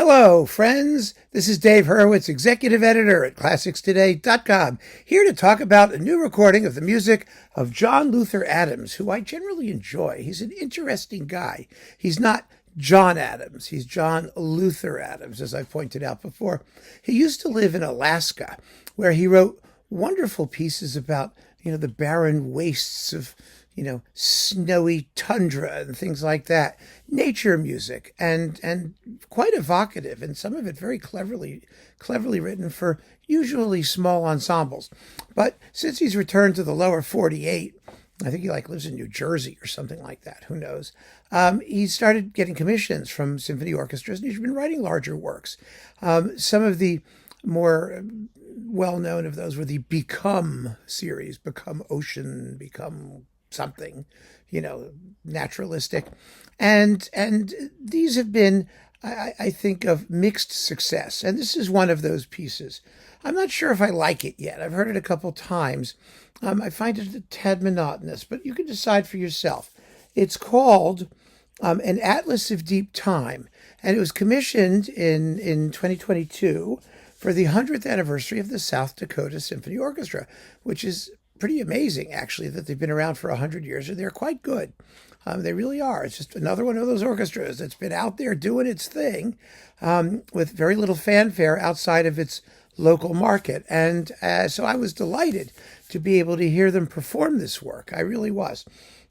Hello, friends. This is Dave Hurwitz, executive editor at ClassicsToday.com, here to talk about a new recording of the music of John Luther Adams, who I generally enjoy. He's an interesting guy. He's not John Adams. He's John Luther Adams, as I've pointed out before. He used to live in Alaska, where he wrote wonderful pieces about, the barren wastes of snowy tundra and things like that. Nature music and quite evocative, and some of it very cleverly written for usually small ensembles. But since he's returned to the lower 48, I think he lives in New Jersey or something like that. Who knows? He started getting commissions from symphony orchestras, and he's been writing larger works. Some of the more well-known of those were the Become series, Become Ocean, Become something, naturalistic. And these have been, I think, of mixed success. And this is one of those pieces. I'm not sure if I like it yet. I've heard it a couple times. I find it a tad monotonous, but you can decide for yourself. It's called An Atlas of Deep Time, and it was commissioned in 2022 for the 100th anniversary of the South Dakota Symphony Orchestra, which is pretty amazing, actually, that they've been around for 100 years, and they're quite good. They really are. It's just another one of those orchestras that's been out there doing its thing with very little fanfare outside of its local market. And so I was delighted to be able to hear them perform this work. I really was.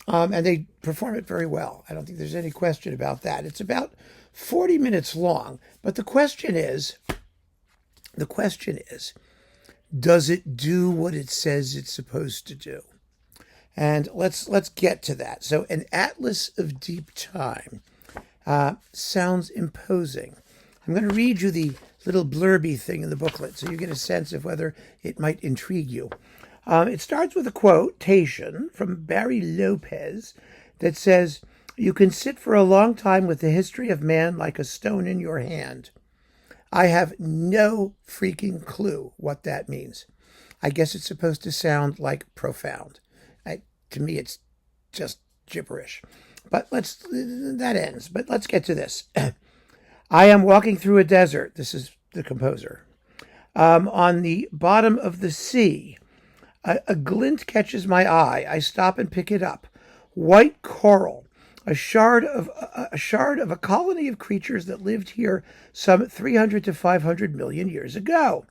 And they perform it very well. I don't think there's any question about that. It's about 40 minutes long, but the question is, does it do what it says it's supposed to do? And let's get to that. So, An Atlas of Deep Time sounds imposing. I'm going to read you the little blurby thing in the booklet so you get a sense of whether it might intrigue you. It starts with a quotation from Barry Lopez that says, "You can sit for a long time with the history of man like a stone in your hand." I have no freaking clue what that means. I guess it's supposed to sound like profound. To me, it's just gibberish. But that ends. But let's get to this. I am walking through a desert. This is the composer. On the bottom of the sea. A glint catches my eye. I stop and pick it up. White coral. A shard of a colony of creatures that lived here some 300 to 500 million years ago.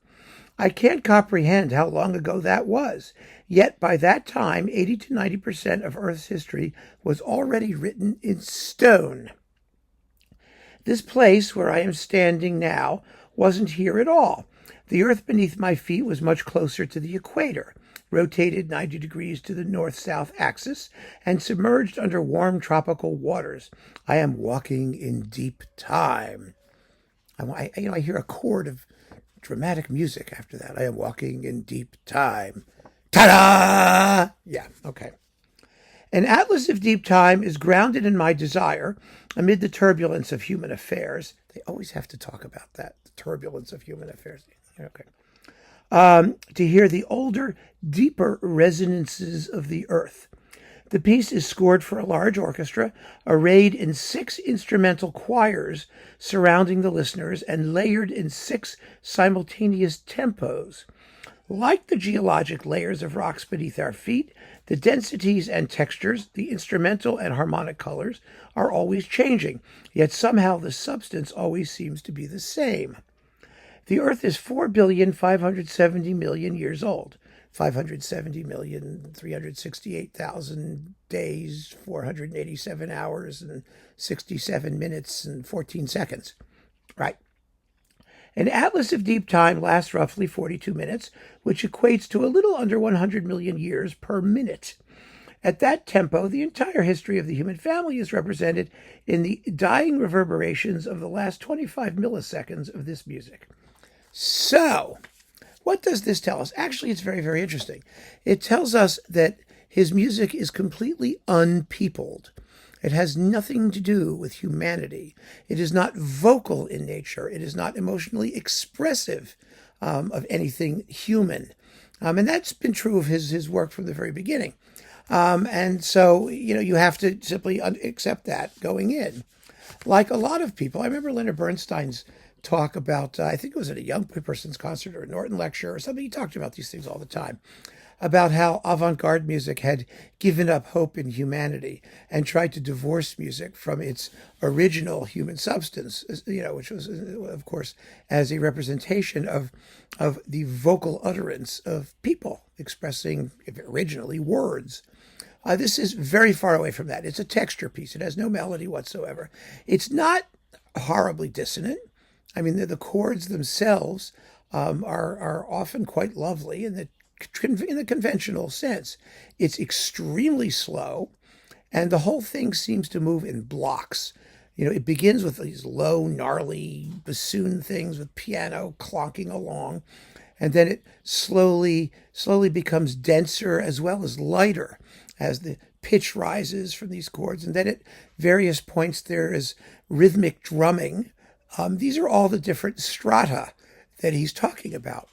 I can't comprehend how long ago that was. Yet by that time, 80 to 90% of Earth's history was already written in stone. This place where I am standing now wasn't here at all. The Earth beneath my feet was much closer to the equator, rotated 90 degrees to the north-south axis, and submerged under warm tropical waters. I am walking in deep time. I hear a chord of dramatic music after that. I am walking in deep time. Ta-da! Yeah, okay. An Atlas of Deep Time is grounded in my desire, amid the turbulence of human affairs. They always have to talk about that, the turbulence of human affairs. Okay. To hear the older, deeper resonances of the earth. The piece is scored for a large orchestra, arrayed in 6 instrumental choirs surrounding the listeners and layered in 6 simultaneous tempos. Like the geologic layers of rocks beneath our feet, the densities and textures, the instrumental and harmonic colors, are always changing, yet somehow the substance always seems to be the same. The Earth is 4,570,000,000 years old. 570,368,000 days, 487 hours, and 67 minutes and 14 seconds. Right. An Atlas of Deep Time lasts roughly 42 minutes, which equates to a little under 100 million years per minute. At that tempo, the entire history of the human family is represented in the dying reverberations of the last 25 milliseconds of this music. So, what does this tell us? Actually, it's very, very interesting. It tells us that his music is completely unpeopled. It has nothing to do with humanity. It is not vocal in nature. It is not emotionally expressive of anything human. And that's been true of his work from the very beginning. And so, you have to simply accept that going in. like a lot of people. I remember Leonard Bernstein's talk about, I think it was at a young person's concert or a Norton lecture or something. He talked about these things all the time, about how avant-garde music had given up hope in humanity and tried to divorce music from its original human substance, which was, of course, as a representation of the vocal utterance of people expressing originally words. This is very far away from that. It's a texture piece. It has no melody whatsoever. It's not horribly dissonant. I mean, the chords themselves are often quite lovely in the conventional sense. It's extremely slow, and the whole thing seems to move in blocks. It begins with these low, gnarly bassoon things with piano clonking along, and then it slowly becomes denser as well as lighter as the pitch rises from these chords. And then at various points there is rhythmic drumming. These are all the different strata that he's talking about.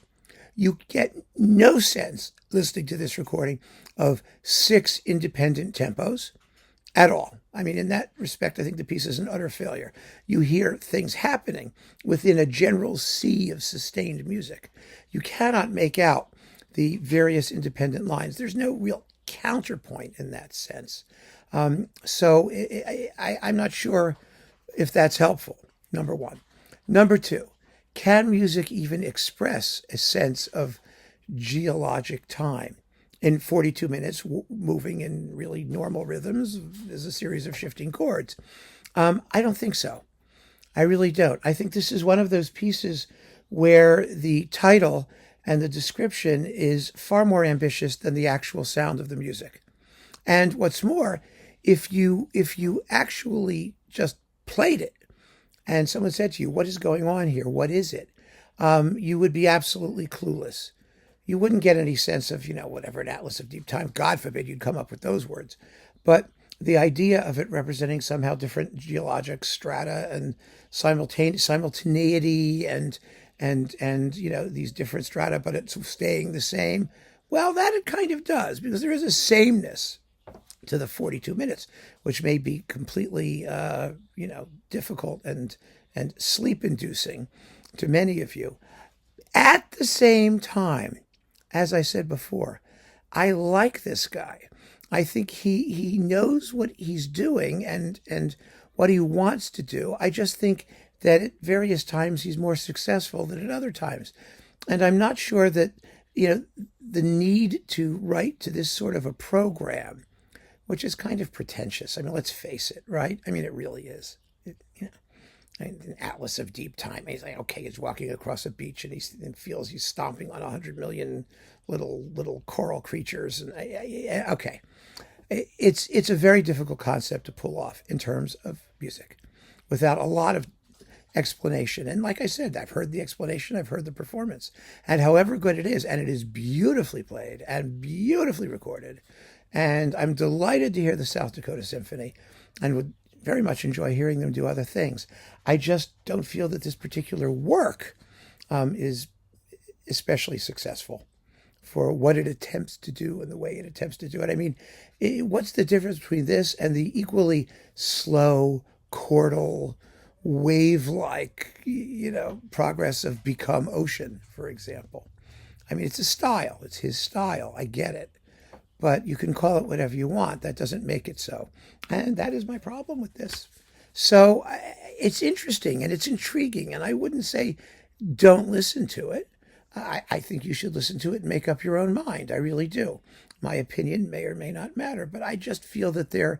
You get no sense, listening to this recording, of 6 independent tempos at all. I mean, in that respect, I think the piece is an utter failure. You hear things happening within a general sea of sustained music. You cannot make out the various independent lines. There's no real counterpoint in that sense. So I'm not sure if that's helpful, number one. Number two, can music even express a sense of geologic time in 42 minutes, moving in really normal rhythms as a series of shifting chords? I don't think so. I really don't. I think this is one of those pieces where the title and the description is far more ambitious than the actual sound of the music. And what's more, if you actually just played it and someone said to you, what is going on here? What is it? You would be absolutely clueless. You wouldn't get any sense of, whatever, an atlas of deep time. God forbid you'd come up with those words. But the idea of it representing somehow different geologic strata and simultaneity and these different strata, but it's staying the same. Well, that it kind of does, because there is a sameness to the 42 minutes, which may be completely, difficult and sleep-inducing to many of you. At the same time, as I said before, I like this guy. I think he knows what he's doing and what he wants to do. I just think that at various times he's more successful than at other times. And I'm not sure that, the need to write to this sort of a program, which is kind of pretentious. I mean, let's face it, right? I mean, it really is. An atlas of deep time. He's like, okay, he's walking across a beach and he feels he's stomping on 100 million little coral creatures. And okay, it's a very difficult concept to pull off in terms of music without a lot of explanation. And like I said, I've heard the explanation, I've heard the performance, and however good it is, and it is beautifully played and beautifully recorded. And I'm delighted to hear the South Dakota Symphony and would very much enjoy hearing them do other things. I just don't feel that this particular work is especially successful for what it attempts to do and the way it attempts to do it. I mean, what's the difference between this and the equally slow, chordal, wave-like, progress of Become Ocean, for example? I mean, it's a style. It's his style. I get it. But you can call it whatever you want. That doesn't make it so. And that is my problem with this. So it's interesting and it's intriguing. And I wouldn't say don't listen to it. I think you should listen to it and make up your own mind. I really do. My opinion may or may not matter. But I just feel that there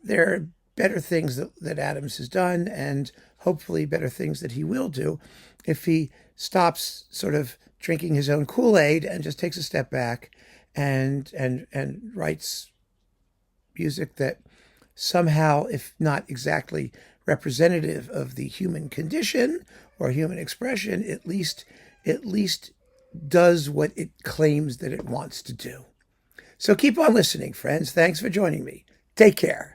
are better things that Adams has done, and hopefully better things that he will do if he stops sort of drinking his own Kool-Aid and just takes a step back and writes music that somehow, if not exactly representative of the human condition or human expression, at least does what it claims that it wants to do. So keep on listening, friends. Thanks for joining me. Take care.